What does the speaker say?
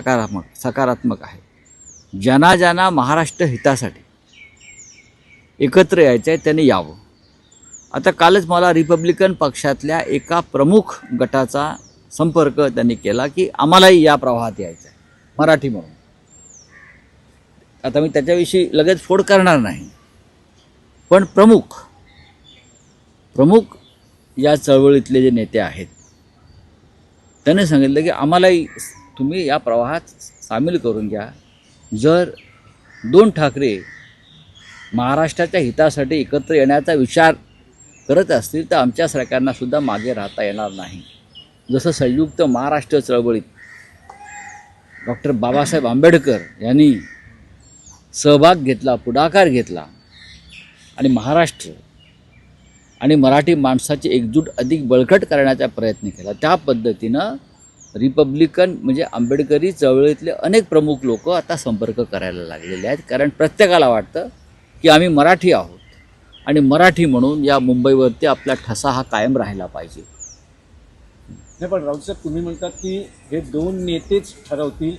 सकारात्मक आहे। ज्यांना ज्यांना महाराष्ट्र हितासाठी एकत्र यायचं आहे त्यांनी यावं। आता कालच मला रिपब्लिकन पक्षातल्या एका प्रमुख गटाचा संपर्क त्यांनी केला की आम्हालाही या प्रवाहात यायचं आहे मराठी म्हणून। आता मी त्याच्याविषयी लगेच फोड करणार नाही, पण प्रमुख या चळवळीतले जे नेते आहेत त्यांनी सांगितलं की आम्हालाही तुम्ही या प्रवाहात सामील करून घ्या। जर 2 ठाकरे महाराष्ट्राच्या हितासाठी एकत्र येण्याचा विचार करत असतील तर आमच्या सरकारना सुद्धा मागे राहता येणार नाही। जसं संयुक्त महाराष्ट्र चळवळीत डॉक्टर बाबासाहेब आंबेडकर यांनी सहभाग घेतला, पुढाकार घेतला आणि महाराष्ट्र आणि मराठी माणसाची एकजूट अधिक बळकट करण्याचा प्रयत्न केला, त्या पद्धतीनं रिपब्लिकन म्हणजे आंबेडकरी चळवळीतले अनेक प्रमुख लोक आता संपर्क करायला लागलेले आहेत। कारण प्रत्येकाला वाटतं की आम्ही मराठी आहोत आणि मराठी म्हणून या मुंबईवरती आपला ठसा हा कायम राहिला पाहिजे। नाही, पण राऊत साहेब तुम्ही म्हणतात की हे 2 नेतेच ठरवतील